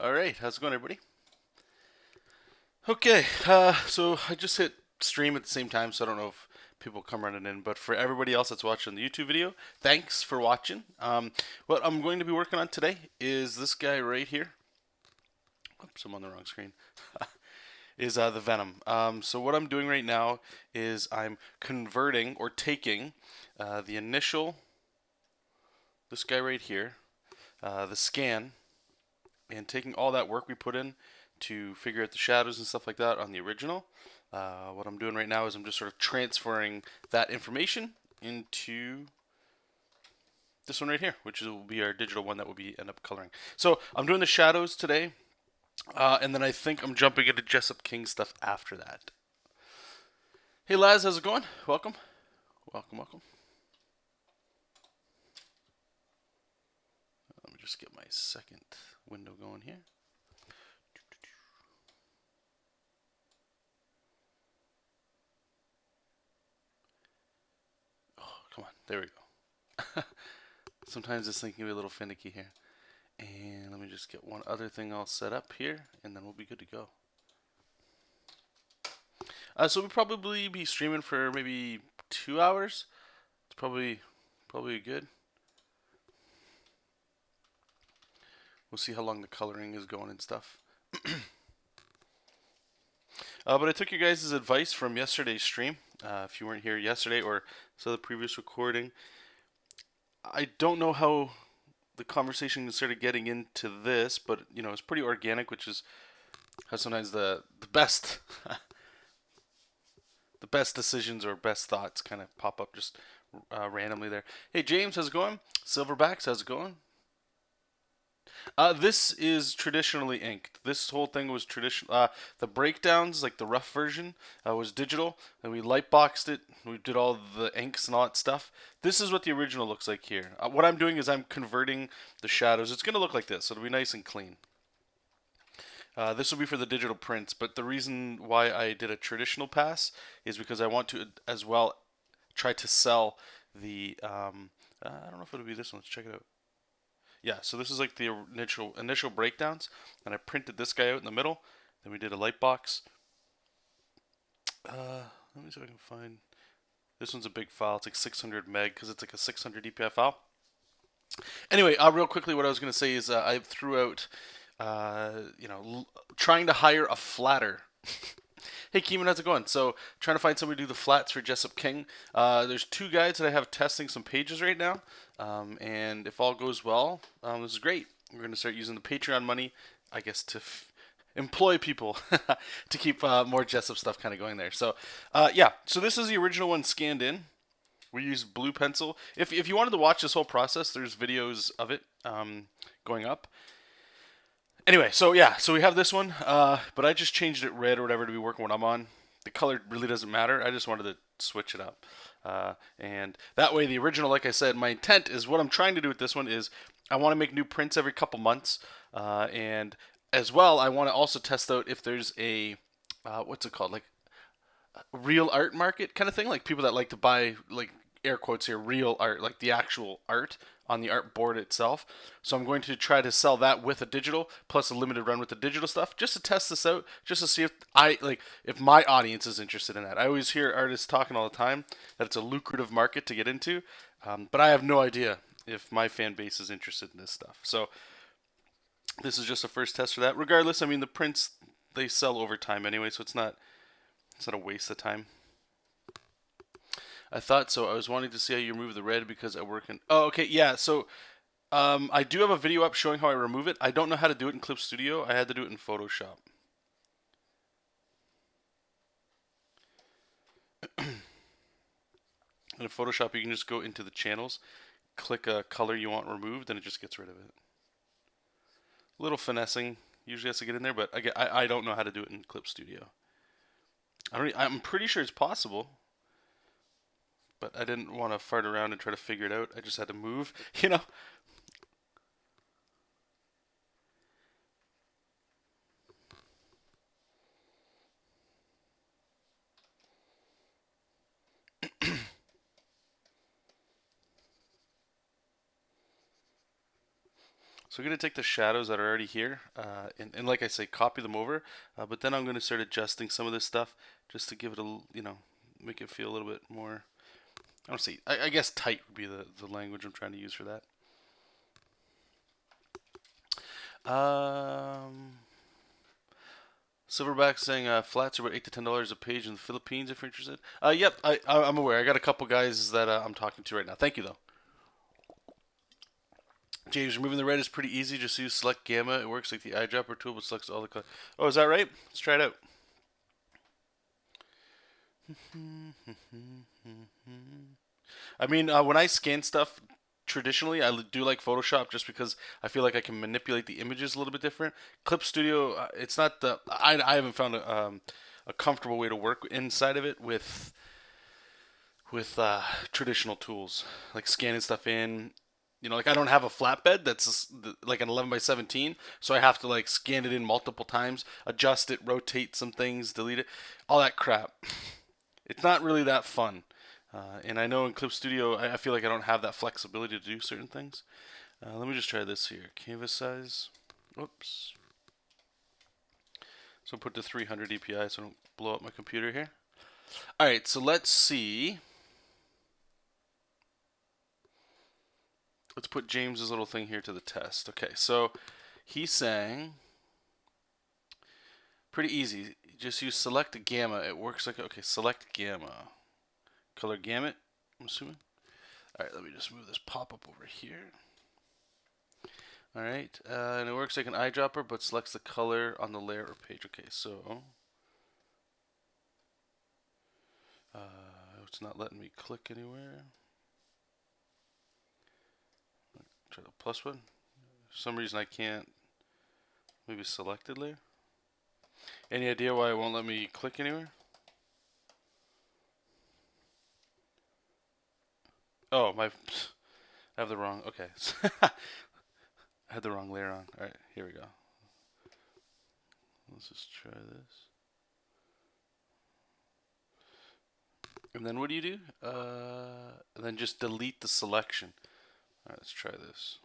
All right, how's it going, everybody? Okay, so I just hit stream at the same time, so I don't know if people come running in. But for everybody else that's watching the YouTube video, thanks for watching. What I'm going to be working on today is this guy right here. Oops, I'm on the wrong screen. Is the Venom. So what I'm doing right now is I'm converting or taking the initial, this guy right here, the scan, and taking all that work we put in to figure out the shadows and stuff like that on the original. What I'm doing right now is I'm just sort of transferring that information into this one right here, which will be our digital one that will be end up coloring. So I'm doing the shadows today, and then I think I'm jumping into Jessup King stuff after that. Hey Laz, how's it going? Welcome. Welcome, welcome. Let me just get my second window going here. Come on, there we go. Sometimes this thing can be a little finicky here. And let me just get one other thing all set up here, and then we'll be good to go. So we'll probably be streaming for maybe 2 hours. It's probably good. We'll see how long the coloring is going and stuff. But I took you guys' advice from yesterday's stream. If you weren't here yesterday or saw the previous recording, I don't know how the conversation started getting into this, but you know, it's pretty organic, which is how sometimes the best the best decisions or best thoughts kind of pop up just randomly there. Hey James, how's it going? Silverbacks, how's it going? This is traditionally inked. This whole thing was traditional. The breakdowns, like the rough version, was digital, and we light boxed it. We did all the inks and all that stuff. This is what the original looks like here. What I'm doing is I'm converting the shadows. It's going to look like this. So it'll be nice and clean. This will be for the digital prints, but the reason why I did a traditional pass is because I want to as well try to sell the. I don't know if it'll be this one. Let's check it out. Yeah, so this is like the initial breakdowns, and I printed this guy out in the middle. Then we did a light box. Let me see if I can find. This one's a big file. It's like 600 meg because it's like a 600 DPI file. Anyway, real quickly, what I was going to say is I threw out, trying to hire a flatter. Hey, Keeman, how's it going? So, trying to find somebody to do the flats for Jessup King. There's 2 guides that I have testing some pages right now, and if all goes well, this is great. We're going to start using the Patreon money, I guess, to employ people to keep more Jessup stuff kind of going there. So, yeah, so this is the original one scanned in. We use blue pencil. If you wanted to watch this whole process, there's videos of it going up. Anyway, so yeah, so we have this one, but I just changed it red or whatever to be working what I'm on. The color really doesn't matter. I just wanted to switch it up. And that way the original, like I said, my intent is what I'm trying to do with this one is I want to make new prints every couple months. And as well, I want to also test out if there's a, what's it called? Like real art market kind of thing. Like people that like to buy, like air quotes here, real art, like the actual art on the art board itself. So I'm going to try to sell that with a digital plus a limited run with the digital stuff just to test this out, just to see if my audience is interested in that. I always hear artists talking all the time that it's a lucrative market to get into, but I have no idea if my fan base is interested in this stuff. So this is just a first test for that. Regardless, I mean the prints they sell over time anyway, so it's not a waste of time. I thought so. I was wanting to see how you remove the red because I work in. Oh, okay, yeah. So, I do have a video up showing how I remove it. I don't know how to do it in Clip Studio. I had to do it in Photoshop. In Photoshop, you can just go into the channels, click a color you want removed, and it just gets rid of it. A little finessing usually has to get in there, but I don't know how to do it in Clip Studio. I'm pretty sure it's possible, but I didn't want to fart around and try to figure it out. I just had to move, you know. So we're going to take the shadows that are already here, and like I say, copy them over, but then I'm going to start adjusting some of this stuff just to give it a, make it feel a little bit more, I don't see, I guess tight would be the language I'm trying to use for that. Silverback saying flats are about $8 to $10 a page in the Philippines if you're interested. Yep, I'm aware. I got a couple guys that I'm talking to right now. Thank you though. James, removing the red is pretty easy. Just use select gamma. It works like the eyedropper tool, but selects all the color. Oh, is that right? Let's try it out. I mean, when I scan stuff, traditionally, I do like Photoshop just because I feel like I can manipulate the images a little bit different. Clip Studio, it's not the. I haven't found a comfortable way to work inside of it with traditional tools like scanning stuff in. Like I don't have a flatbed that's like an 11 by 17, so I have to like scan it in multiple times, adjust it, rotate some things, delete it, all that crap. It's not really that fun. And I know in Clip Studio, I feel like I don't have that flexibility to do certain things. Let me just try this here. Canvas size. Whoops. So put to 300 dpi so I don't blow up my computer here. Alright, so let's see. Let's put James's little thing here to the test. Okay, so he's saying pretty easy. Just use select gamma. It works like, okay, select gamma. Color gamut, I'm assuming. Alright, let me just move this pop-up over here. Alright, and it works like an eyedropper, but selects the color on the layer or page. Okay, so it's not letting me click anywhere. Try the plus one. For some reason I can't. Maybe selected layer. Any idea why it won't let me click anywhere? Oh, I have the wrong. Okay, I had the wrong layer on. All right, here we go. Let's just try this. And then what do you do? And then just delete the selection. All right, let's try this.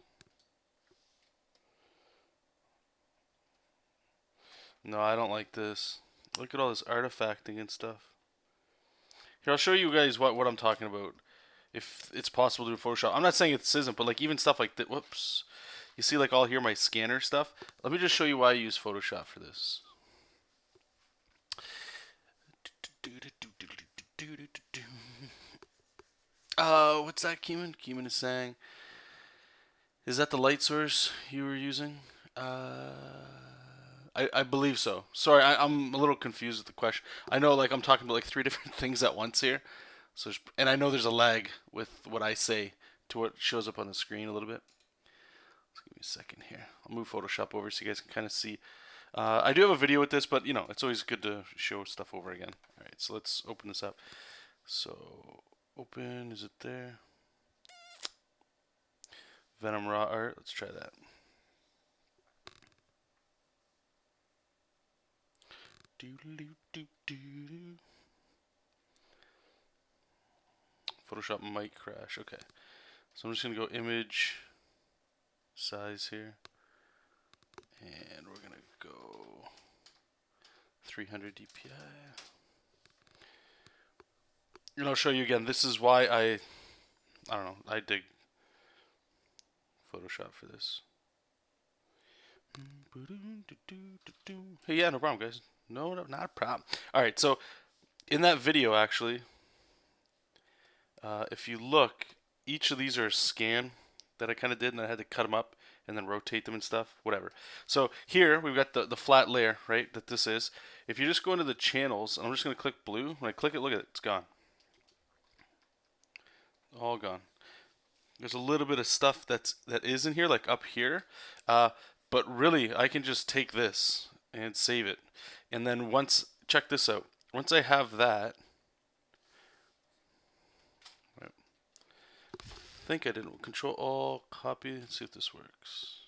No, I don't like this. Look at all this artifacting and stuff. Here, I'll show you guys what I'm talking about. If it's possible to do Photoshop. I'm not saying it isn't, but like even stuff like that. Whoops. You see like all here my scanner stuff? Let me just show you why I use Photoshop for this. What's that, Keeman? Keeman is saying, is that the light source you were using? I believe so. Sorry, I'm a little confused with the question. I know like I'm talking about like 3 different things at once here. So, and I know there's a lag with what I say to what shows up on the screen a little bit. Let's give me a second here. I'll move Photoshop over so you guys can kind of see. I do have a video with this, but it's always good to show stuff over again. All right, so let's open this up. So open, is it there? Venom raw art. Let's try that. Photoshop might crash. Okay, so I'm just gonna go image size here, and we're gonna go 300 dpi. And I'll show you again. This is why I don't know. I dig Photoshop for this. Hey, yeah, no problem, guys. No, not a problem. All right, so in that video, actually, if you look, each of these are a scan that I kind of did, and I had to cut them up and then rotate them and stuff, whatever. So here we've got the flat layer, right, that this is. If you just go into the channels, I'm just going to click blue. When I click it, look at it, it's gone. All gone. There's a little bit of stuff that is in here, like up here, but really I can just take this and save it, and then check this out. Once I have that, right, I think I didn't Control All copy. Let's see if this works.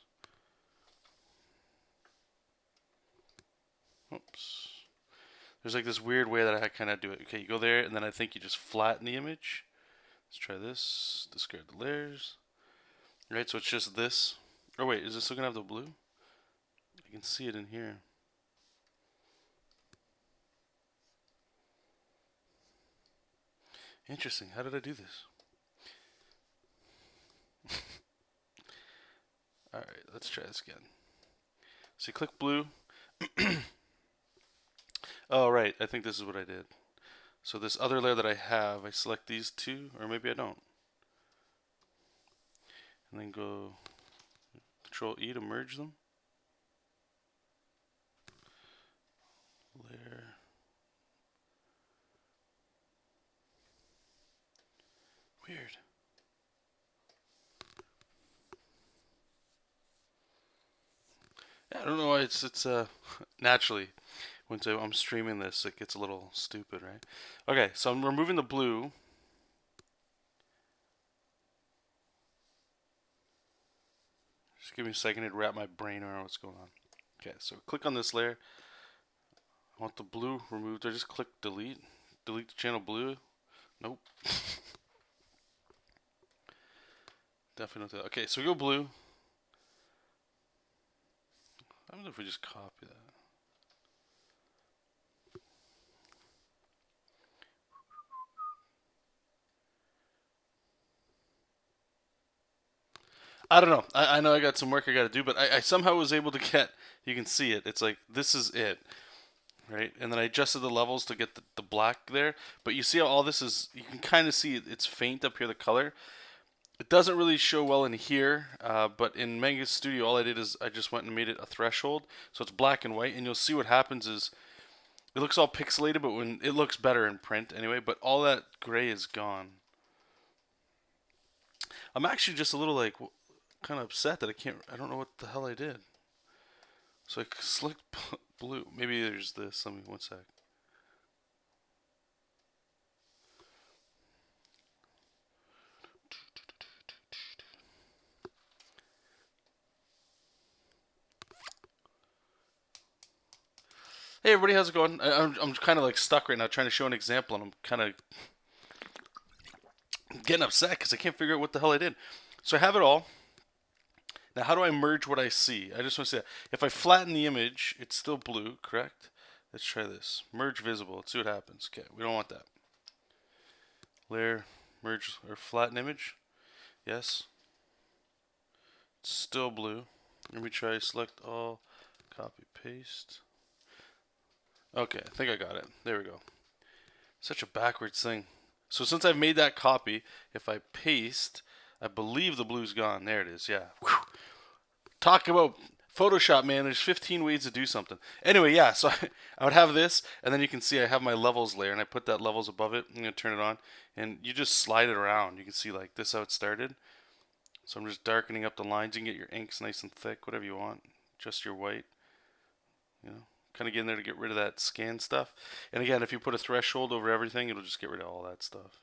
Oops. There's like this weird way that I kind of do it. Okay, you go there, and then I think you just flatten the image. Let's try this. Discard the layers. Right, so it's just this. Or wait, is this still gonna have the blue? I can see it in here. Interesting. How did I do this? Alright, let's try this again. So you click blue. Oh, right. I think this is what I did. So this other layer that I have, I select these two, or maybe I don't. And then go Control E to merge them. Layer. Weird. Yeah, I don't know why it's naturally when I'm streaming this it gets a little stupid, right? Okay, so I'm removing the blue. Just give me a second to wrap my brain around what's going on. Okay, so click on this layer. I want the blue removed. I just click delete. Delete the channel blue. Nope. Definitely not that. Okay, so we go blue. I wonder if we just copy that. I don't know. I know I got some work I got to do, but I somehow was able to get. You can see it. It's like this is it, right? And then I adjusted the levels to get the black there. But you see how all this is. You can kind of see it's faint up here. The color. It doesn't really show well in here, but in Manga Studio, all I did is I just went and made it a threshold, so it's black and white. And you'll see what happens is it looks all pixelated, but when it looks better in print anyway. But all that gray is gone. I'm actually just a little like kind of upset that I don't know what the hell I did. So I select blue. Maybe there's this. Let me, one sec. Hey everybody, how's it going? I'm kind of like stuck right now trying to show an example, and I'm kind of getting upset because I can't figure out what the hell I did. So I have it all. Now, how do I merge what I see? I just want to say that. If I flatten the image, it's still blue, correct? Let's try this. Merge visible. Let's see what happens. Okay, we don't want that. Layer, merge, or flatten image. Yes. It's still blue. Let me try select all, copy, paste. Okay, I think I got it. There we go. Such a backwards thing. So since I've made that copy, if I paste, I believe the blue's gone. There it is, yeah. Whew. Talk about Photoshop, man. There's 15 ways to do something. Anyway, yeah, so I would have this, and then you can see I have my levels layer, and I put that levels above it. I'm going to turn it on, and you just slide it around. You can see like this how it started. So I'm just darkening up the lines. You can get your inks nice and thick, whatever you want. Just your white, you know. Kind of get in there to get rid of that scan stuff. And again, if you put a threshold over everything, it'll just get rid of all that stuff.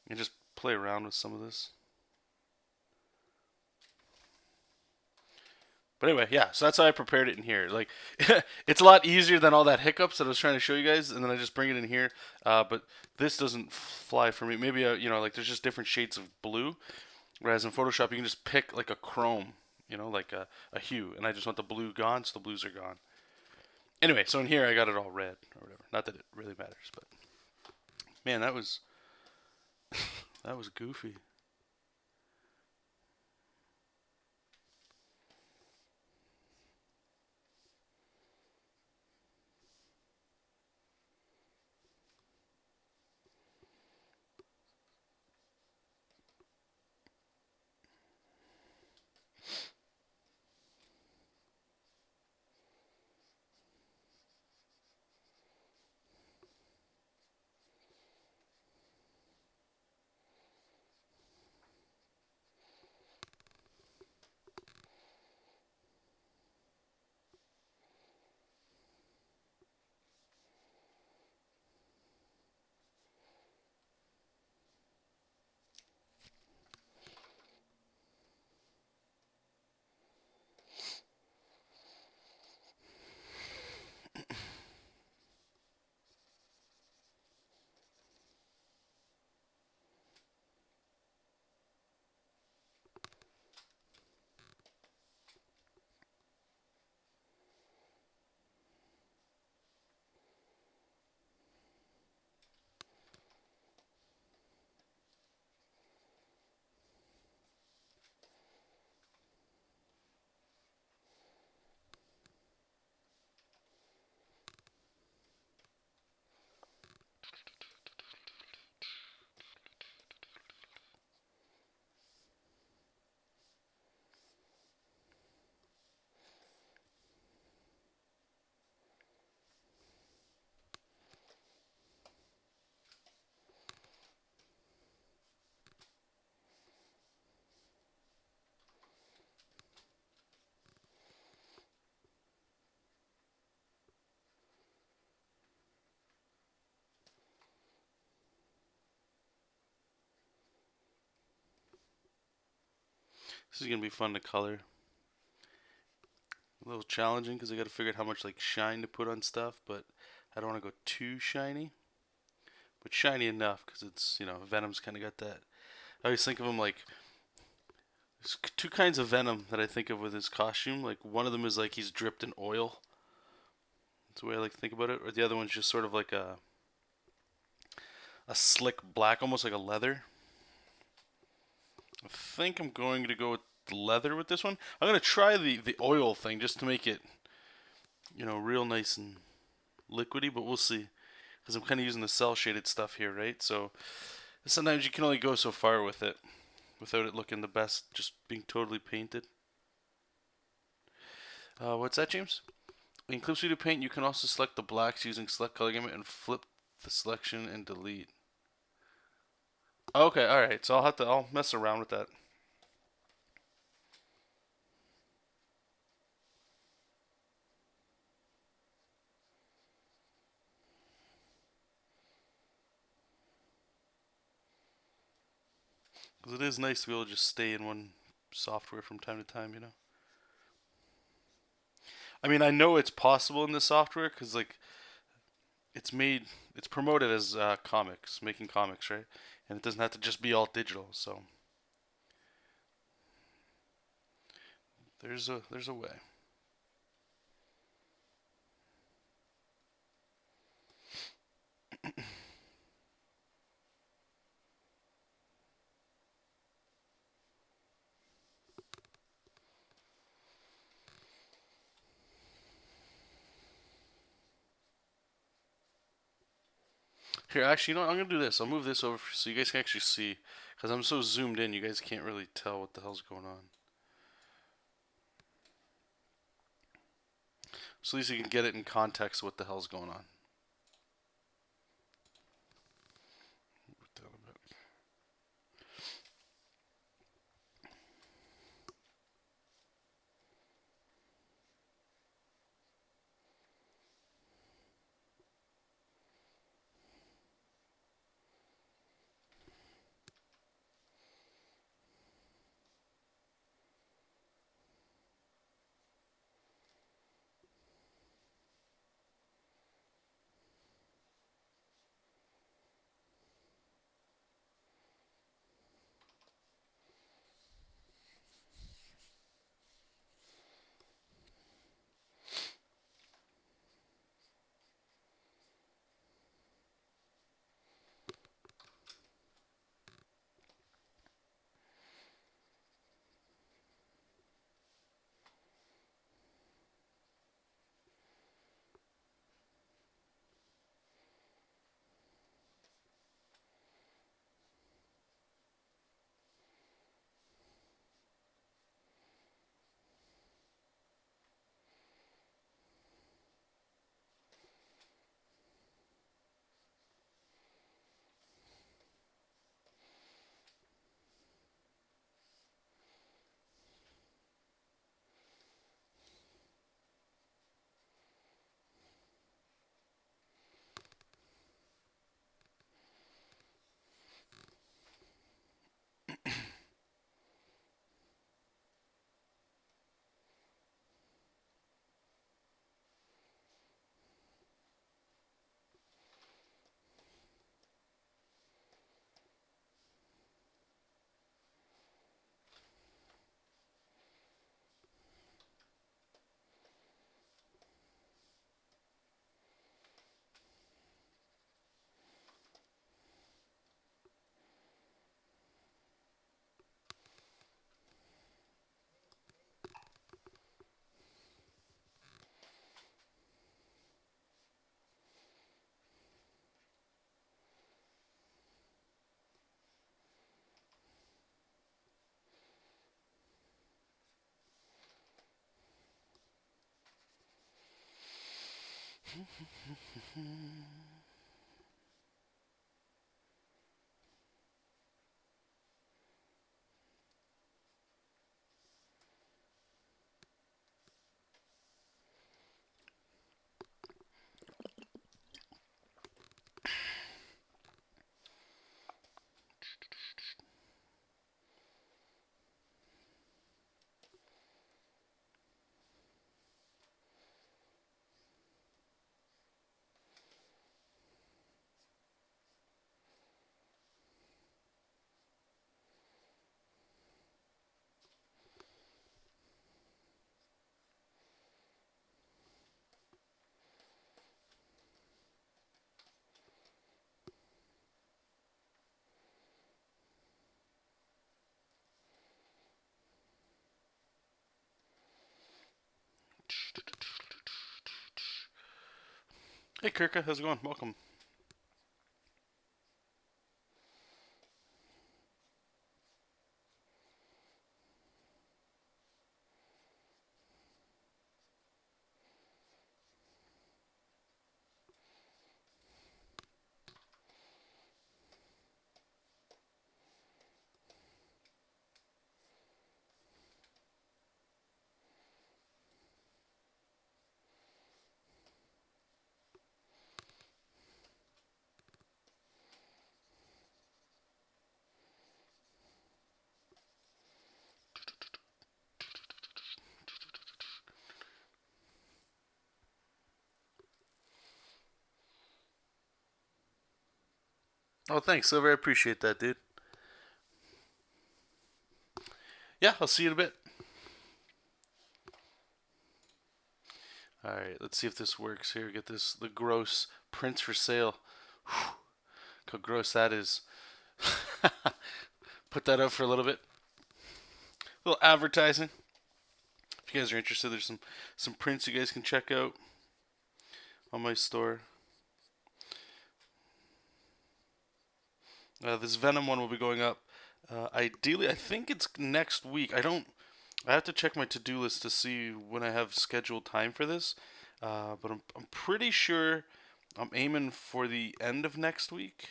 And just play around with some of this. But anyway, yeah, so that's how I prepared it in here. Like, it's a lot easier than all that hiccups that I was trying to show you guys, and then I just bring it in here. But this doesn't fly for me. Maybe, you know, like there's just different shades of blue, whereas in Photoshop you can just pick like a chrome, you know, like a hue, and I just want the blue gone, so the blues are gone. Anyway, so in here I got it all red or whatever. Not that it really matters, but man, that was that was goofy. This is gonna be fun to color. A little challenging because I got to figure out how much like shine to put on stuff, but I don't want to go too shiny, but shiny enough because it's, you know, Venom's kind of got that. I always think of him like there's two kinds of Venom that I think of with his costume. Like one of them is like he's dripped in oil. That's the way I like to think about it. Or the other one's just sort of like a slick black, almost like a leather. I think I'm going to go with leather with this one. I'm gonna try the oil thing just to make it, you know, real nice and liquidy, but we'll see. Because I'm kind of using the cell shaded stuff here, right? So sometimes you can only go so far with it without it looking the best, just being totally painted. What's that, James? In Clip Studio Paint, you can also select the blacks using Select Color Gamut and flip the selection and delete. Okay, all right. So I'll mess around with that. Because it is nice to be able to just stay in one software from time to time, you know. I mean, I know it's possible in this software because like it's made, it's promoted as comics, making comics, right? And it doesn't have to just be all digital. So there's a way. Here, actually, you know what? I'm gonna do this. I'll move this over so you guys can actually see. Because I'm so zoomed in, you guys can't really tell what the hell's going on. So at least you can get it in context what the hell's going on. Hey Kirka, how's it going? Welcome. Oh, thanks, Silver. I appreciate that, dude. Yeah, I'll see you in a bit. All right, let's see if this works here. Get this the gross prints for sale. Whew, how gross that is. Put that up for a little bit. A little advertising. If you guys are interested, there's some prints you guys can check out on my store. This Venom one will be going up. Ideally, I think it's next week. I don't. I have to check my to-do list to see when I have scheduled time for this. But I'm pretty sure I'm aiming for the end of next week,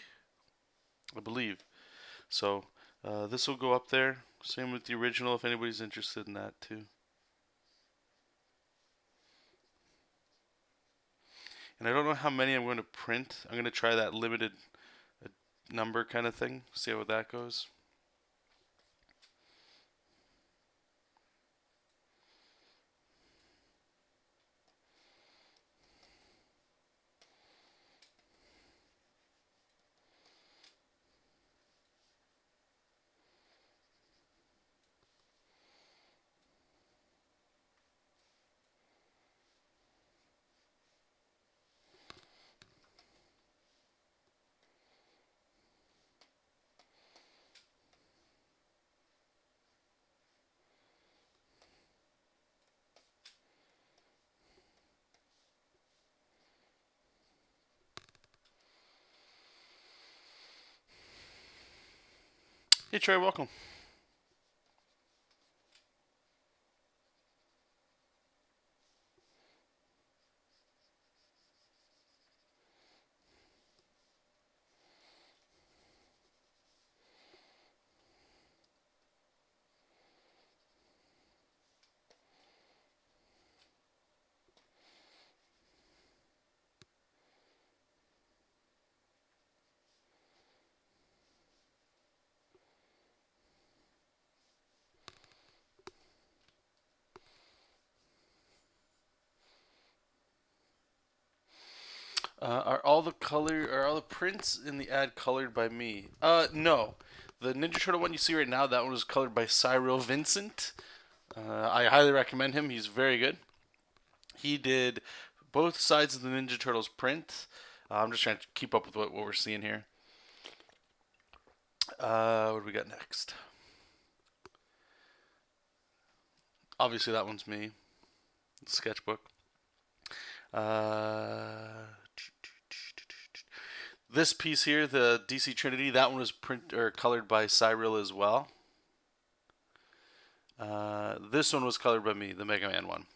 I believe. So this will go up there. Same with the original if anybody's interested in that too. And I don't know how many I'm going to print. I'm going to try that limited number kind of thing. See how that goes. Hey Trey, welcome. Are all the prints in the ad colored by me? No. The Ninja Turtle one you see right now, that one was colored by Cyril Vincent. I highly recommend him. He's very good. He did both sides of the Ninja Turtles print. I'm just trying to keep up with what we're seeing here. What do we got next? Obviously, that one's me. Sketchbook. Uh, this piece here, the DC Trinity, that one was print or colored by Cyril as well. This one was colored by me, the Mega Man one.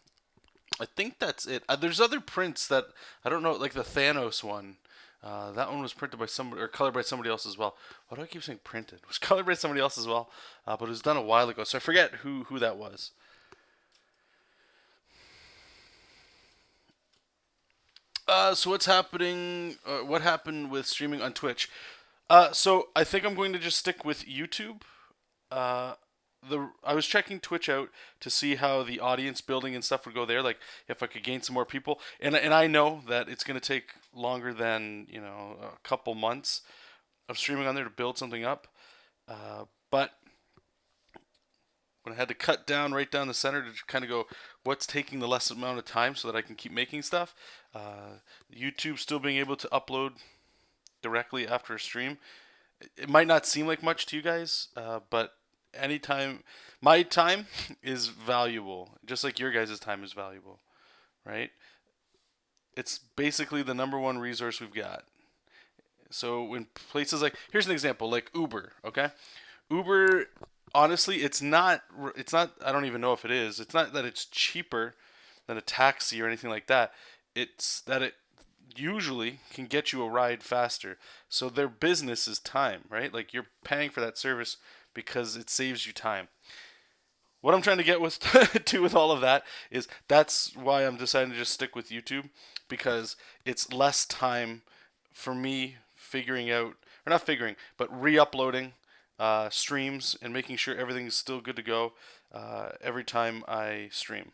I think that's it. There's other prints that I don't know, like the Thanos one. That one was printed by somebody or colored by somebody else as well. Why do I keep saying printed? It was colored by somebody else as well, but it was done a while ago, so I forget who that was. So what's happening? What happened with streaming on Twitch? So I think I'm going to just stick with YouTube. Uh, I was checking Twitch out to see how the audience building and stuff would go there. Like if I could gain some more people, and I know that it's going to take longer than a couple months of streaming on there to build something up. But when I had to cut down right down the center to kind of go, what's taking the less amount of time so that I can keep making stuff. YouTube still being able to upload directly after a stream. It might not seem like much to you guys, but anytime, my time is valuable, just like your guys' time is valuable, right? It's basically the number one resource we've got. So when places like, here's an example, like Uber, okay? Uber, honestly, it's not, I don't even know if it is. It's not that it's cheaper than a taxi or anything like that. It's that it usually can get you a ride faster. So their business is time, right? Like you're paying for that service because it saves you time. What I'm trying to get with to with all of that is that's why I'm deciding to just stick with YouTube because it's less time for me figuring out or not figuring, but re-uploading streams and making sure everything is still good to go every time I stream.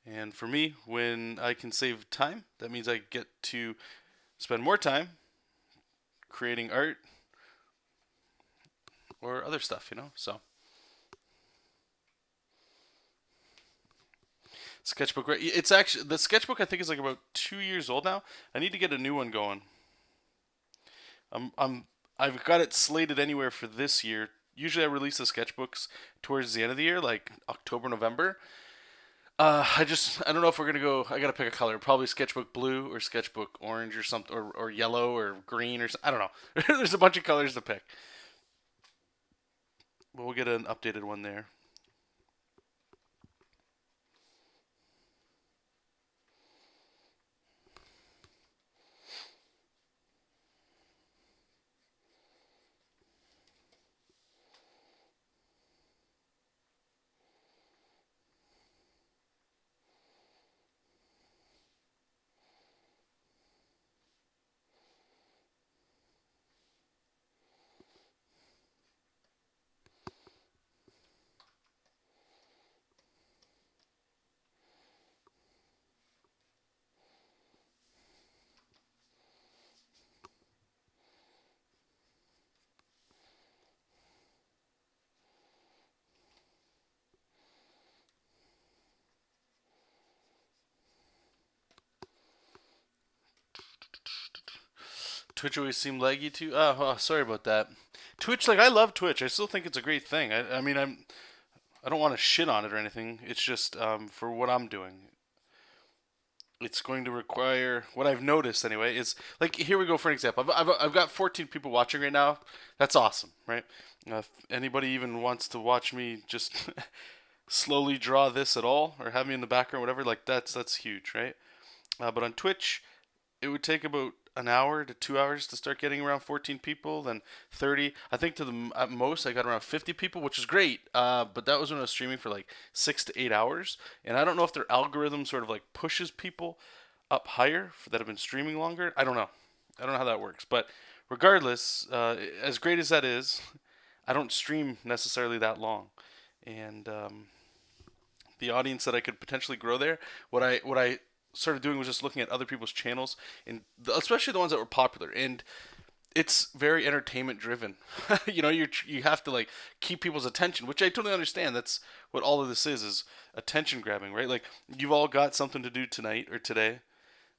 And for me, when I can save time, that means I get to spend more time creating art or other stuff, you know? So, sketchbook, right? It's actually, the sketchbook I think is like about 2 years old now. I need to get a new one going. I'm, I'm, I've got it slated anywhere for this year. Usually I release the sketchbooks towards the end of the year, like October, November. I don't know if we're gonna go. I gotta pick a color. Probably sketchbook blue or sketchbook orange or something, or yellow or green or I don't know. There's a bunch of colors to pick, but we'll get an updated one there. Twitch always seemed laggy too. Oh, sorry about that. Twitch, like I love Twitch. I still think it's a great thing. I mean, I don't want to shit on it or anything. It's just for what I'm doing. It's going to require what I've noticed anyway is like here we go for an example. I've got 14 people watching right now. That's awesome, right? If anybody even wants to watch me just slowly draw this at all or have me in the background, whatever, like that's huge, right? But on Twitch, it would take about an hour to 2 hours to start getting around 14 people, then 30. I think to the at most I got around 50 people, which is great. But that was when I was streaming for like 6 to 8 hours, and I don't know if their algorithm sort of like pushes people up higher that have been streaming longer. I don't know. I don't know how that works, but regardless, as great as that is, I don't stream necessarily that long, and the audience that I could potentially grow there. What I started doing was just looking at other people's channels, and especially the ones that were popular. And it's very entertainment driven. You have to like keep people's attention, which I totally understand. That's what all of this is attention grabbing, right? Like you've all got something to do tonight or today,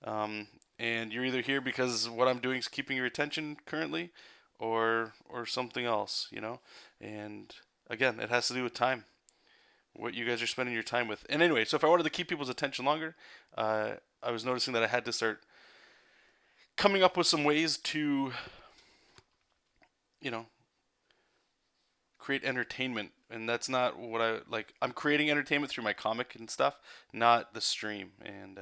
and you're either here because what I'm doing is keeping your attention currently, or something else, you know. And again, it has to do with time, what you guys are spending your time with. And anyway, so if I wanted to keep people's attention longer, I was noticing that I had to start coming up with some ways to, you know, create entertainment. And that's not what I like. I'm creating entertainment through my comic and stuff, not the stream. And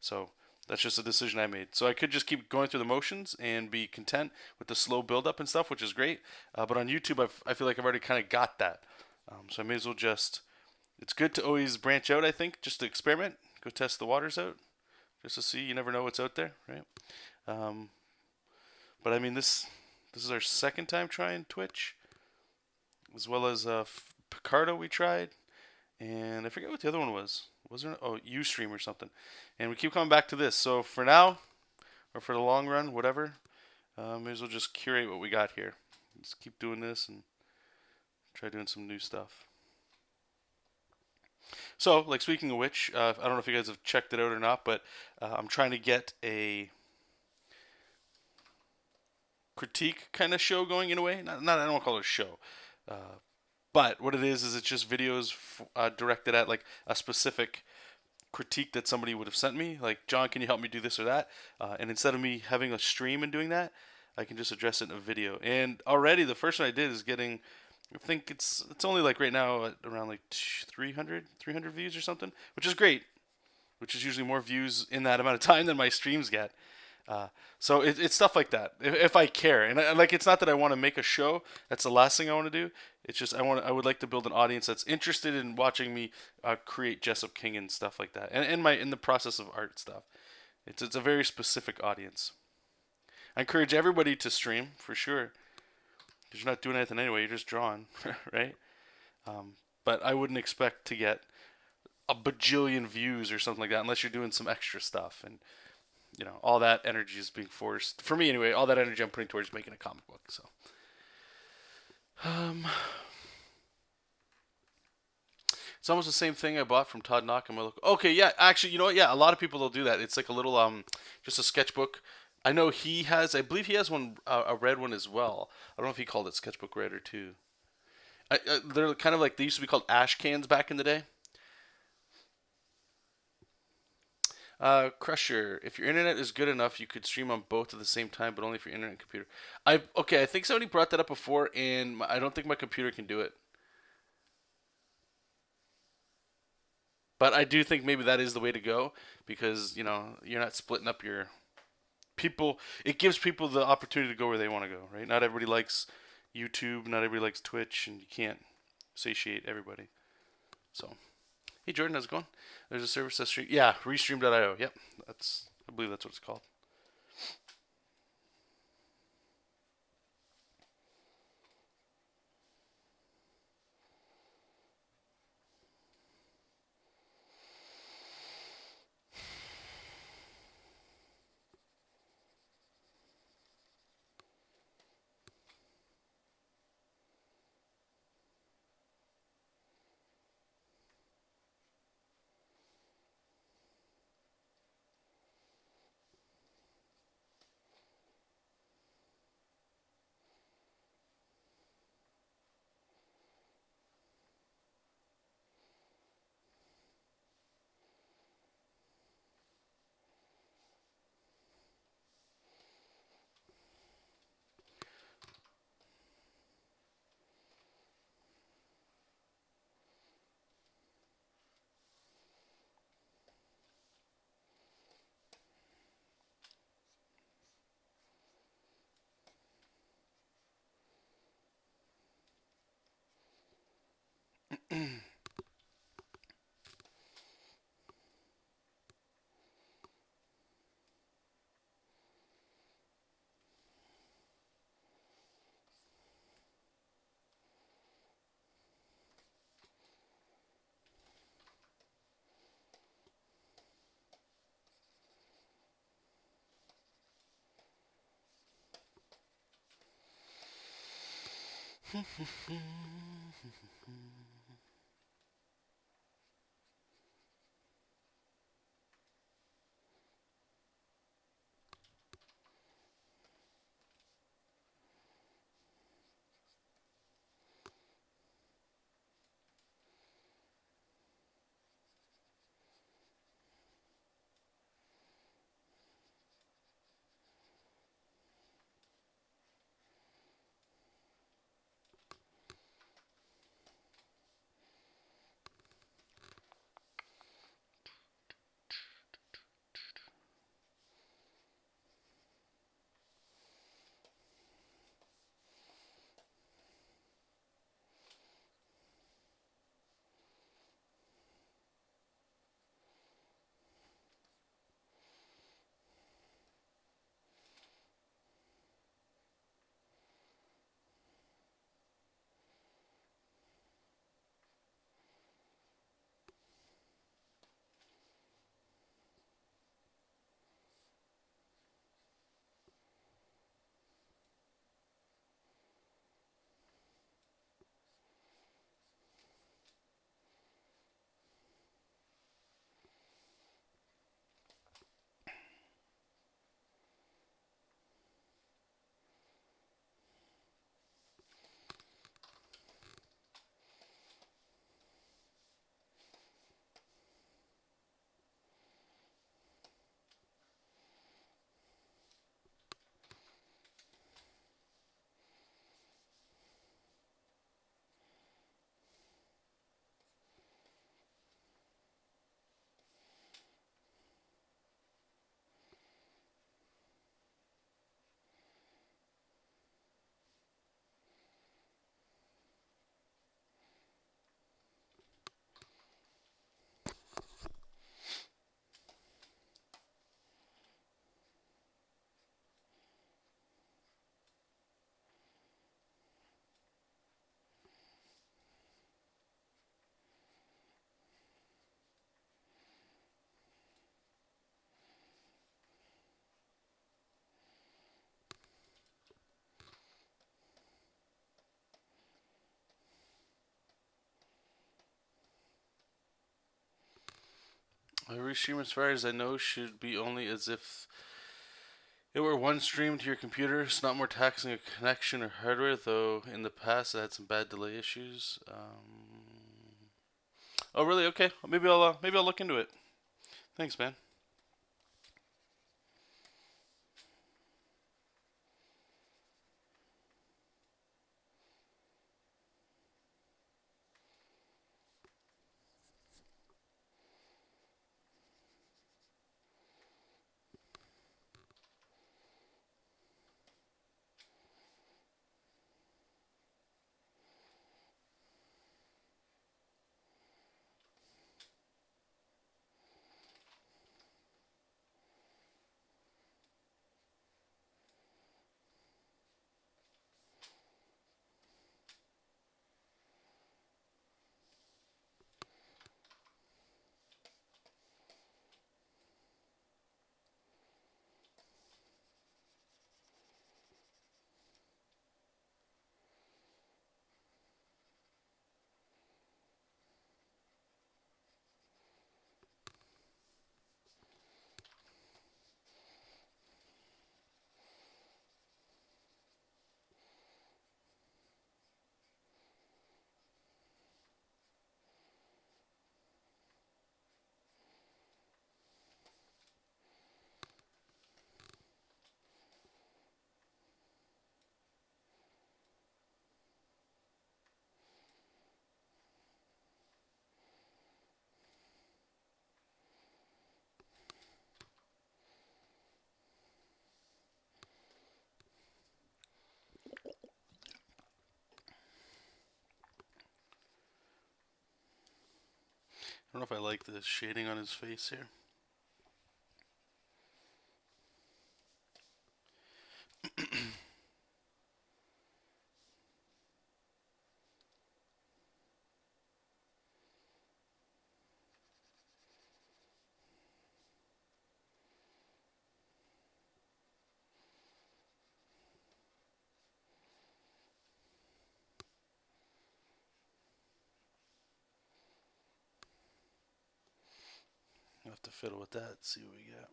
so that's just a decision I made. So I could just keep going through the motions and be content with the slow build up and stuff, which is great. But on YouTube, I feel like I've already kind of got that. So I may as well just. It's good to always branch out, I think, just to experiment, go test the waters out, just to see. You never know what's out there, right? Um, but I mean, this is our second time trying Twitch, as well as Picardo we tried, and I forget what the other one was. Was there? Oh, UStream or something. And we keep coming back to this. So for now, or for the long run, whatever, may as well just curate what we got here. Just keep doing this and try doing some new stuff. So, like speaking of which, I don't know if you guys have checked it out or not, but I'm trying to get a critique kind of show going in a way. Not I don't want to call it a show, But what it is it's just videos directed at like a specific critique that somebody would have sent me. Like, John, can you help me do this or that? And instead of me having a stream and doing that, I can just address it in a video. And already the first one I did is getting, I think it's only like right now at around like 300 views or something, which is great. Which is usually more views in that amount of time than my streams get. So it's stuff like that. If I care, and like, it's not that I want to make a show. That's the last thing I want to do. It's just I would like to build an audience that's interested in watching me create Jessup King and stuff like that, and in the process of art stuff. It's a very specific audience. I encourage everybody to stream for sure, because you're not doing anything anyway. You're just drawing, right? But I wouldn't expect to get a bajillion views or something like that unless you're doing some extra stuff, and all that energy is being forced, for me anyway, all that energy I'm putting towards making a comic book. So it's almost the same thing I bought from Todd Knock in my local. Okay, yeah, actually, you know what? Yeah, a lot of people will do that. It's like a little just a sketchbook. I know he has. I believe he has one, a red one as well. I don't know if he called it Sketchbook Red or two. They're kind of like, they used to be called ash cans back in the day. Crusher, if your internet is good enough, you could stream on both at the same time, but only if your internet and computer. Okay, I think somebody brought that up before, and I don't think my computer can do it. But I do think maybe that is the way to go, because you're not splitting up your people. It gives people the opportunity to go where they want to go, right? Not everybody likes YouTube, not everybody likes Twitch, and you can't satiate everybody. So, hey Jordan, how's it going? There's a service that stream. Yeah, Restream.io. Yep, I believe that's what it's called. Every stream, as far as I know, should be only as if it were one stream to your computer. It's not more taxing a connection or hardware, though in the past I had some bad delay issues. Oh, really? Okay. Maybe I'll look into it. Thanks, man. I don't know if I like the shading on his face here. I'll have to fiddle with that, see what we got.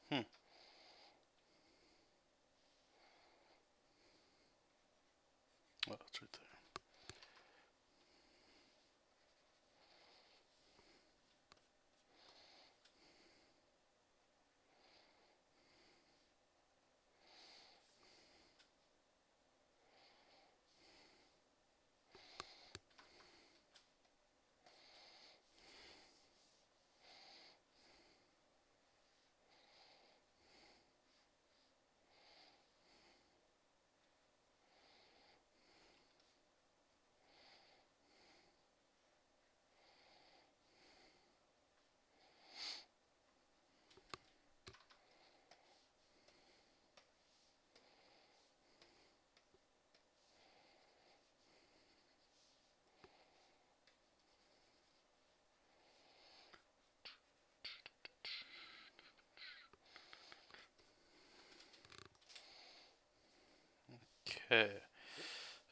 Hmm. Oh, it's right there. Okay.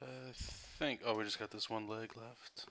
I think. Oh, we just got this one leg left.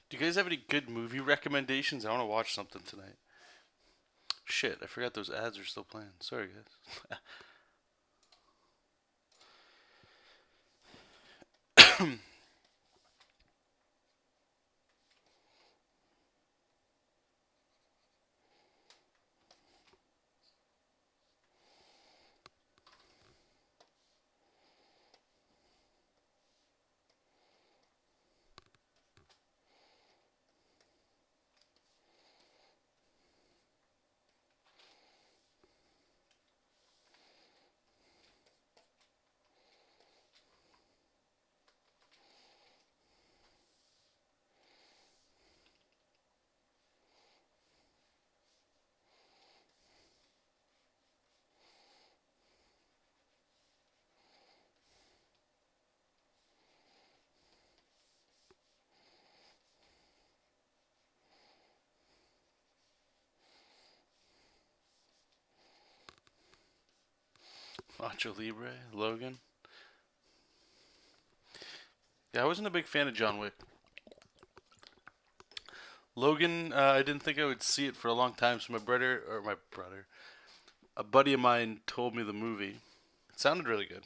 Do you guys have any good movie recommendations? I want to watch something tonight. Shit, I forgot those ads are still playing. Sorry, guys. Nacho Libre, Logan. Yeah, I wasn't a big fan of John Wick. Logan, I didn't think I would see it for a long time, so a buddy of mine told me the movie. It sounded really good.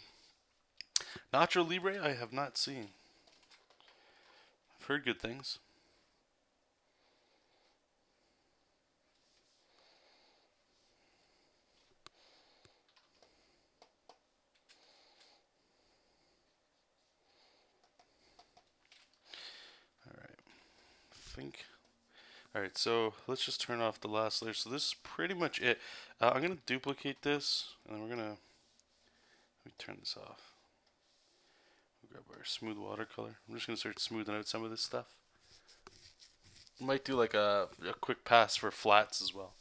Nacho Libre, I have not seen. I've heard good things. All right, I think. All right, so let's just turn off the last layer. So this is pretty much it. I'm gonna duplicate this, and then we're gonna let me turn this off. We'll grab our smooth watercolor. I'm just gonna start smoothing out some of this stuff. Might do like a quick pass for flats as well.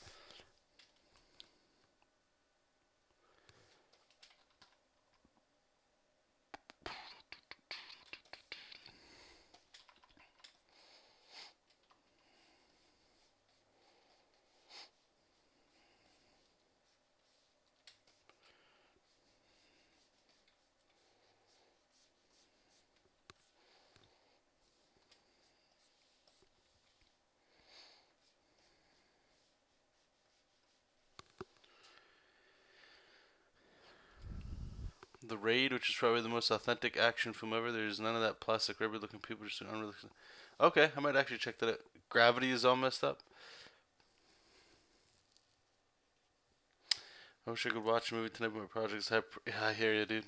The Raid, which is probably the most authentic action film ever. There's none of that plastic rubber looking people just unrealistic. Okay, I might actually check that out. Gravity is all messed up. I wish I could watch a movie tonight, but my projects have. Yeah, I hear you, dude.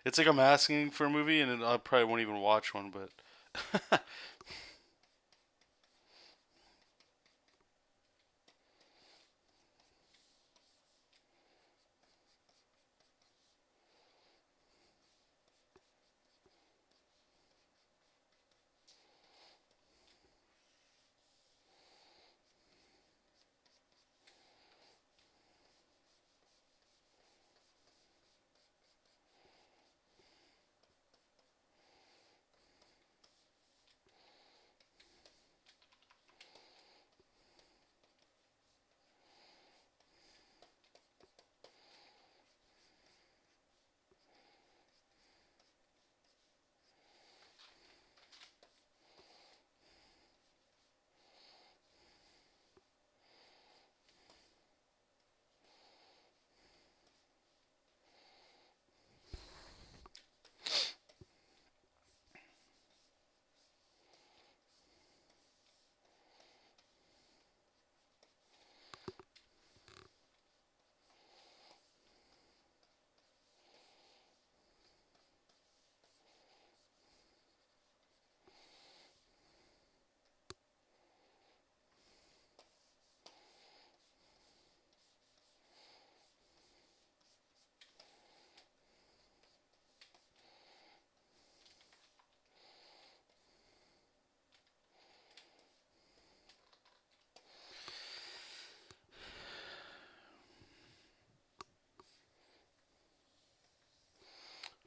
It's like I'm asking for a movie, and I probably won't even watch one, but.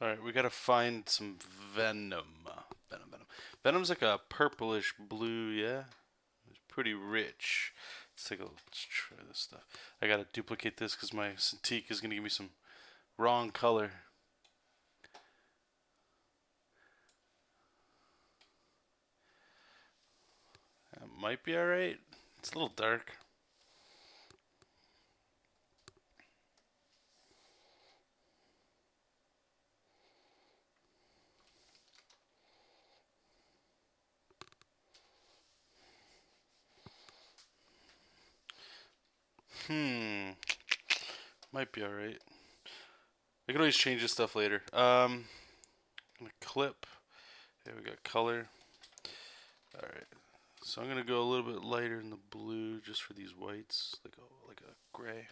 Alright, we gotta find some Venom. Venom. Venom's like a purplish blue, yeah? It's pretty rich. Let's try this stuff. I gotta duplicate this because my Cintiq is gonna give me some wrong color. That might be alright. It's a little dark. Might be alright. I can always change this stuff later. I'm gonna clip. There we got color. Alright. So I'm gonna go a little bit lighter in the blue just for these whites. Like a gray.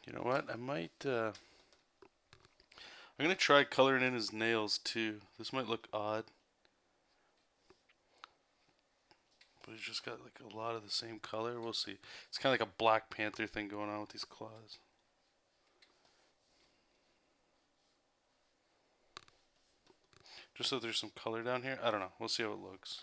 You know what? I'm gonna try coloring in his nails too. This might look odd. But he's just got like a lot of the same color. We'll see. It's kind of like a Black Panther thing going on with these claws. Just so there's some color down here. I don't know. We'll see how it looks.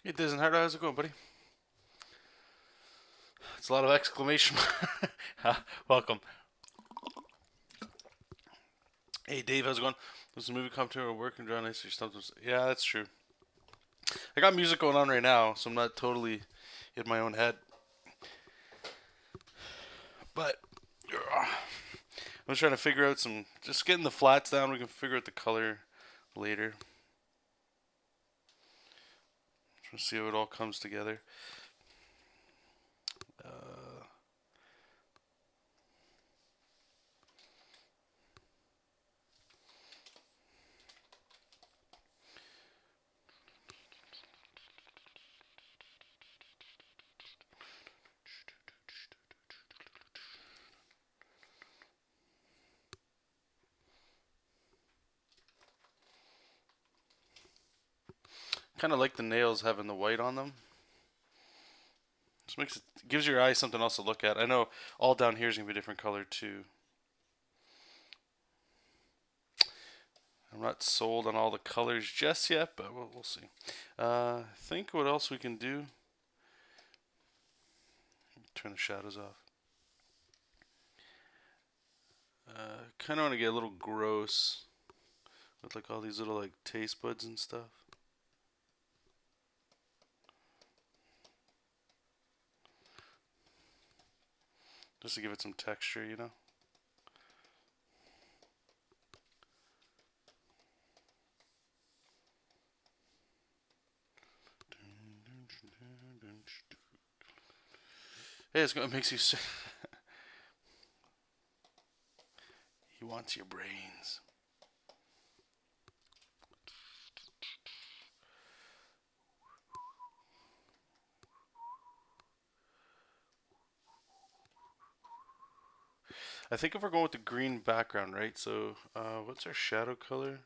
It doesn't hurt. How's it going, buddy? It's a lot of exclamation. Welcome. Hey, Dave, how's it going? This is a movie commentary or work and draw nice or something. Yeah, that's true. I got music going on right now, so I'm not totally in my own head. But I'm just trying to figure out just getting the flats down. We can figure out the color later. Trying to see how it all comes together. Kind of like the nails having the white on them. Just gives your eyes something else to look at. I know all down here is gonna be a different color too. I'm not sold on all the colors just yet, but we'll see. I think what else we can do. Turn the shadows off. Kind of want to get a little gross with like all these little like taste buds and stuff. Just to give it some texture, you know. Hey, it makes you sick. He wants your brains. I think if we're going with the green background, right? So, what's our shadow color?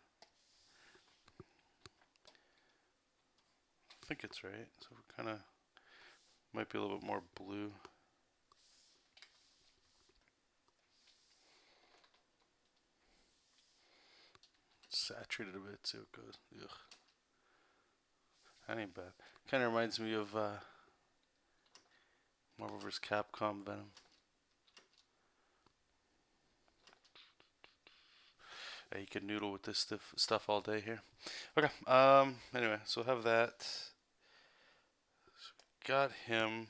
I think it's right. So we kind of might be a little bit more blue. Saturated a bit, see how it goes. Ugh. That ain't bad. Kind of reminds me of Marvel vs. Capcom Venom. You can noodle with this stuff all day here. Okay. Anyway, so we'll have that. So got him.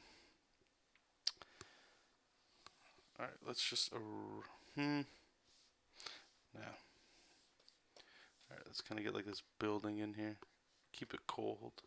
All right. Let's just. Yeah. All right. Let's kind of get like this building in here. Keep it cold.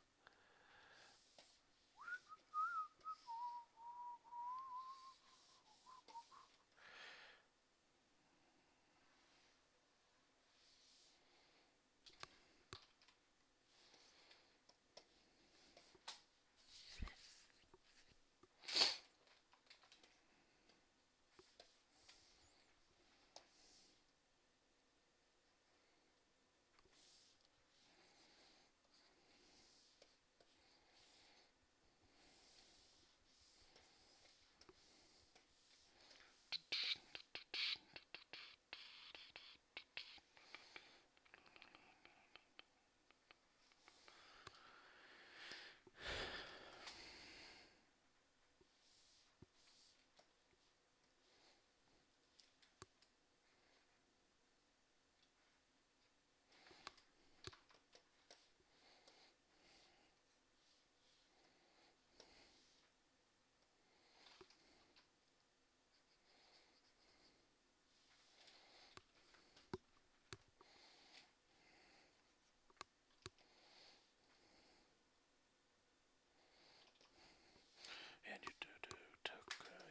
And you took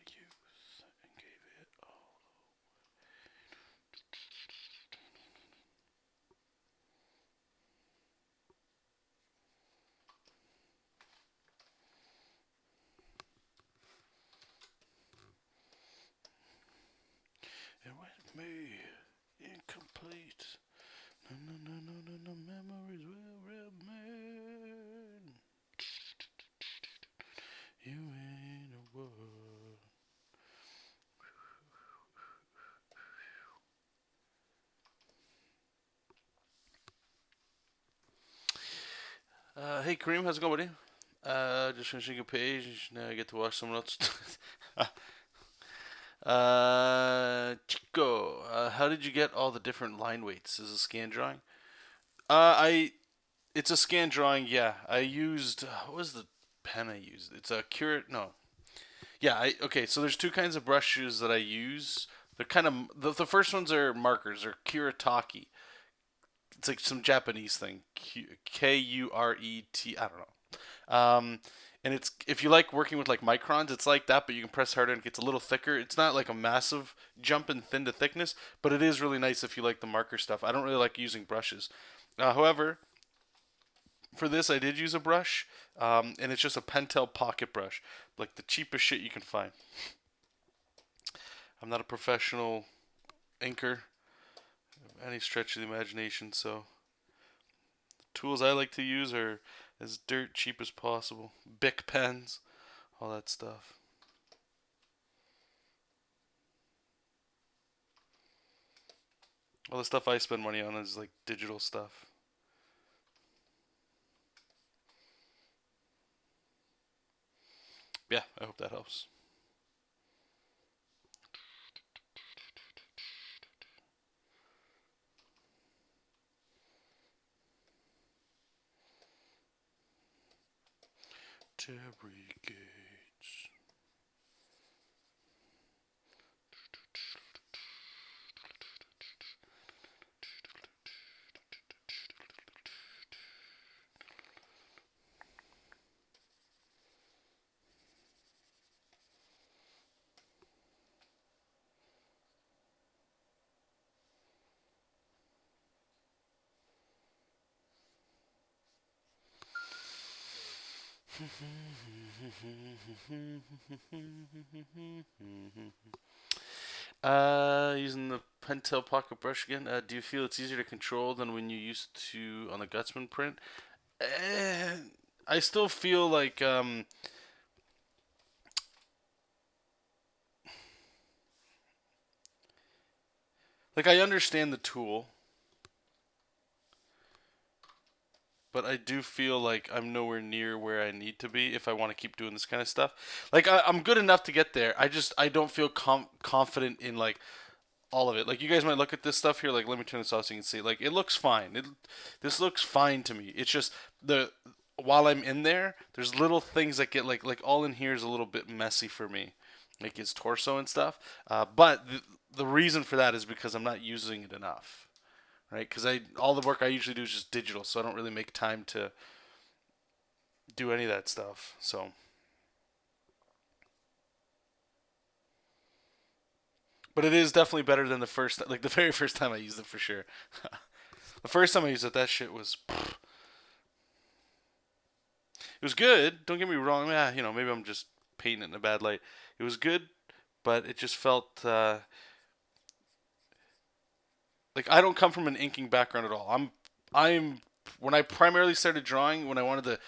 youth and gave it all. And with me, incomplete. No, memories will remain. You ain't a word. Hey Kareem, how's it going, buddy? Just finishing a page. Now I get to watch someone else. Chico, how did you get all the different line weights? Is it a scan drawing? It's a scan drawing. Yeah, I used what was the pen I used? It's a Cure. No, yeah. Okay. So there's two kinds of brushes that I use. They're kind of the first ones are markers. They're Kuretake. It's like some Japanese thing. Kuret. I don't know. And it's if you like working with like microns, it's like that, but you can press harder and it gets a little thicker. It's not like a massive jump in thin to thickness, but it is really nice if you like the marker stuff. I don't really like using brushes. However, for this, I did use a brush, and it's just a Pentel pocket brush, like the cheapest shit you can find. I'm not a professional inker, any stretch of the imagination, so the tools I like to use are as dirt cheap as possible. Bic pens, all that stuff. All the stuff I spend money on is like digital stuff. Yeah, I hope that helps. Terry Gates. Using the Pentel pocket brush again. Do you feel it's easier to control than when you used to on the Gutsman print? Eh, I still feel like I understand the tool, but I do feel like I'm nowhere near where I need to be if I want to keep doing this kind of stuff. Like I'm good enough to get there. I don't feel confident in like all of it. Like you guys might look at this stuff here. Like let me turn this off so you can see. Like it looks fine. This looks fine to me. It's just the while I'm in there, there's little things that get like all in here is a little bit messy for me, like his torso and stuff. But the reason for that is because I'm not using it enough, right? Because I all the work I usually do is just digital, so I don't really make time to do any of that stuff. So, but it is definitely better than the first, like the very first time I used it for sure. The first time I used it, that shit was. It was good. Don't get me wrong. Yeah, maybe I'm just painting it in a bad light. It was good, but it just felt like I don't come from an inking background at all. I'm when I primarily started drawing, when I wanted to,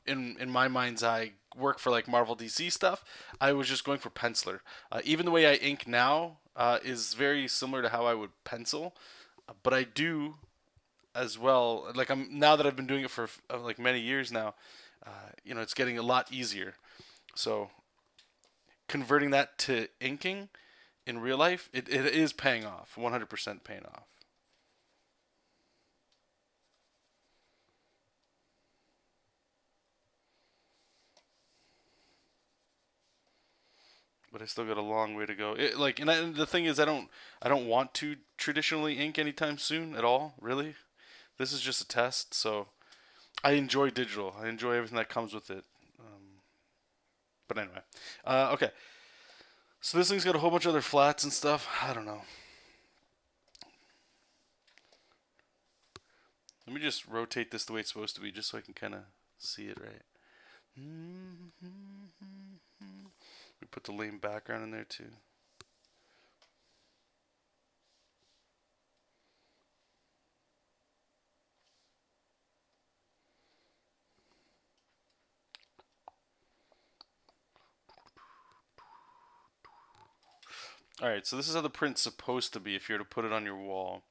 in my mind's eye, work for like Marvel DC stuff, I was just going for penciler. Even the way I ink now is very similar to how I would pencil, but I do as well. Like I'm now that I've been doing it for like many years now, it's getting a lot easier. So converting that to inking in real life, it is paying off, 100% paying off. But I still got a long way to go. And the thing is, I don't want to traditionally ink anytime soon at all. Really, this is just a test. So I enjoy digital. I enjoy everything that comes with it. But anyway, okay. So this thing's got a whole bunch of other flats and stuff. I don't know. Let me just rotate this the way it's supposed to be, just so I can kind of see it right. We put the lame background in there too. Alright, so this is how the print's supposed to be if you were to put it on your wall.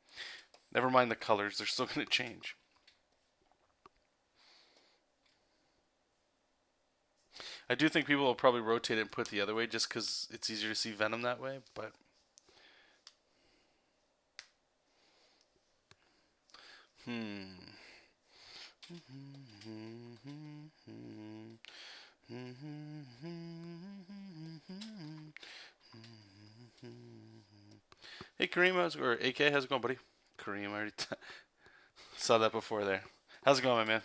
Never mind the colors, they're still going to change. I do think people will probably rotate it and put it the other way just because it's easier to see Venom that way. But hmm. Hey Kareem, or AK, how's it going, buddy? Kareem, I already saw that before there. How's it going, my man?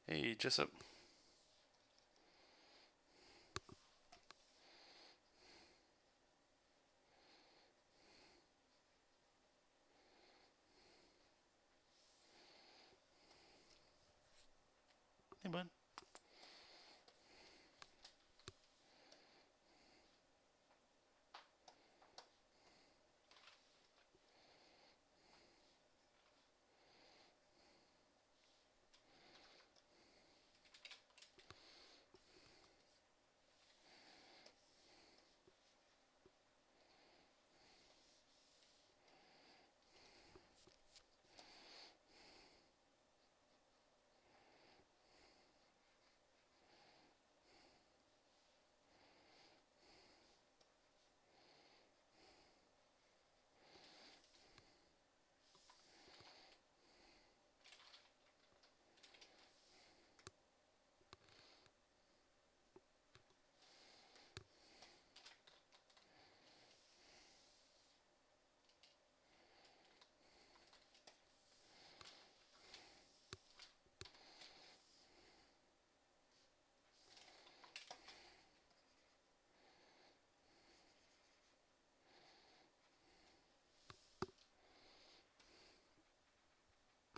Hey, Jessup. Hey, bud.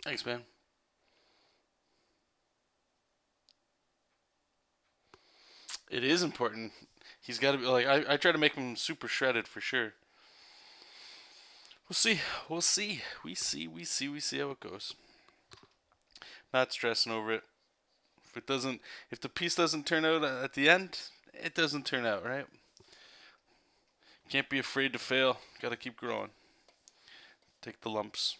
Thanks, man. It is important. He's got to be like I try to make him super shredded for sure. We'll see. We'll see. We see how it goes. Not stressing over it. If it doesn't, if the piece doesn't turn out at the end, it doesn't turn out right. Can't be afraid to fail. Got to keep growing. Take the lumps.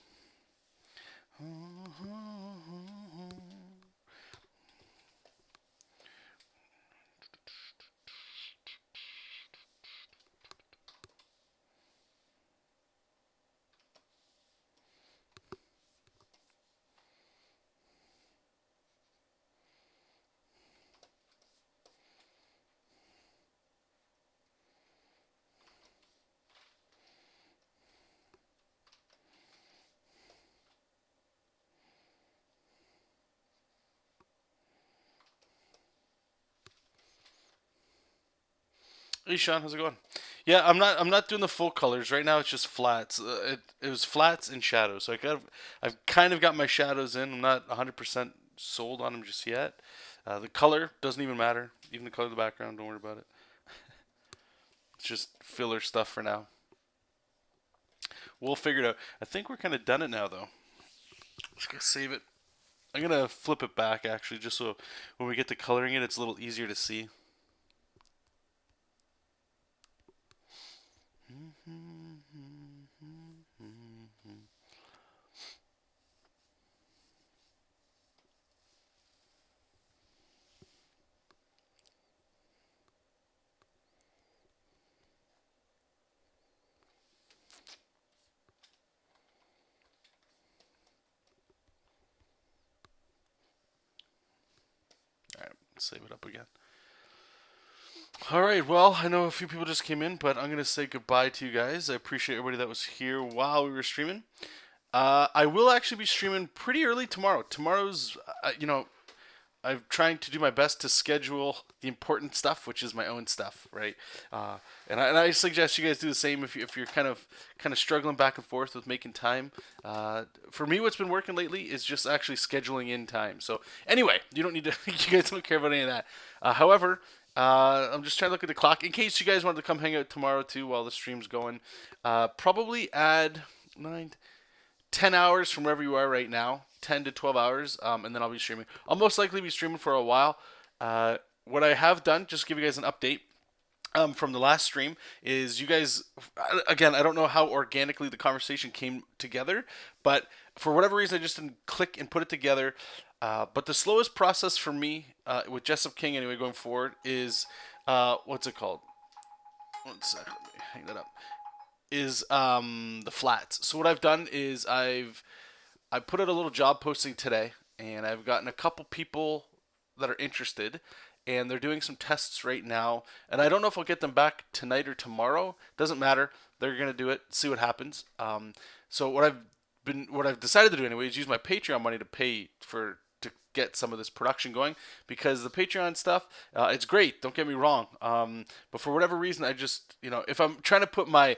Hey Sean, how's it going? Yeah, I'm not doing the full colors right now. It's just flats. It was flats and shadows. So I've kind of got my shadows in. I'm not 100% sold on them just yet. The color doesn't even matter. Even the color of the background, don't worry about it. It's just filler stuff for now. We'll figure it out. I think we're kind of done it now though. Just gonna save it. I'm gonna flip it back actually, just so when we get to coloring it, it's a little easier to see. All right, save it up again. All right, well, I know a few people just came in, but I'm gonna say goodbye to you guys. I appreciate everybody that was here while we were streaming. I will actually be streaming pretty early tomorrow. Tomorrow's, I'm trying to do my best to schedule the important stuff, which is my own stuff, right? And I suggest you guys do the same if you're kind of struggling back and forth with making time. For me, what's been working lately is just actually scheduling in time. So anyway, you don't need to. You guys don't care about any of that. However. I'm just trying to look at the clock in case you guys wanted to come hang out tomorrow too while the stream's going. Probably add 10 hours from wherever you are right now, 10 to 12 hours, and then I'll be streaming. I'll most likely be streaming for a while. What I have done, just to give you guys an update, from the last stream is you guys, again, I don't know how organically the conversation came together, but for whatever reason I just didn't click and put it together. But the slowest process for me with Jessup King anyway going forward is what's it called? One sec, let me hang that up. Is the flats. So what I've done is I put out a little job posting today, and I've gotten a couple people that are interested, and they're doing some tests right now. And I don't know if I'll get them back tonight or tomorrow. Doesn't matter. They're gonna do it. See what happens. So what I've decided to do anyway is use my Patreon money to pay for to get some of this production going, because the Patreon stuff, it's great. Don't get me wrong. But for whatever reason, I just, if I'm trying to put my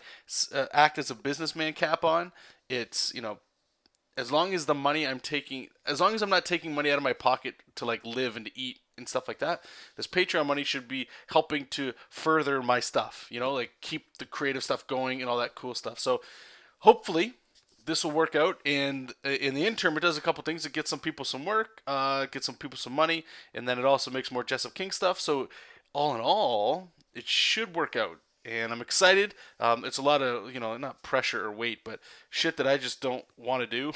act as a businessman cap on, it's, as long as the money I'm taking, as long as I'm not taking money out of my pocket to like live and to eat and stuff like that, this Patreon money should be helping to further my stuff, like keep the creative stuff going and all that cool stuff. So hopefully this will work out, and in the interim, it does a couple things. It gets some people some work, gets some people some money, and then it also makes more Jessup King stuff. So all in all, it should work out, and I'm excited. It's a lot of, not pressure or weight, but shit that I just don't want to do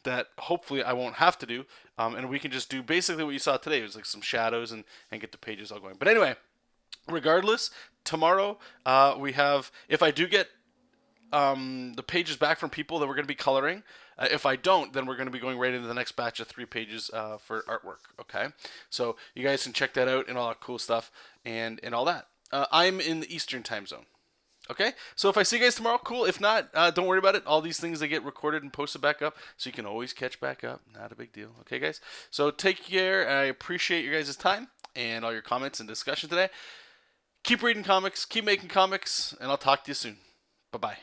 that hopefully I won't have to do, and we can just do basically what you saw today. It was like some shadows and get the pages all going. But anyway, regardless, tomorrow we have, if I do get the pages back from people that we're going to be coloring. If I don't, then we're going to be going right into the next batch of 3 pages for artwork. Okay, so you guys can check that out and all that cool stuff and all that. I'm in the Eastern time zone. Okay, so if I see you guys tomorrow, cool. If not, don't worry about it. All these things, they get recorded and posted back up, so you can always catch back up. Not a big deal. Okay, guys. So take care. I appreciate your guys' time and all your comments and discussion today. Keep reading comics, keep making comics, and I'll talk to you soon. Bye-bye.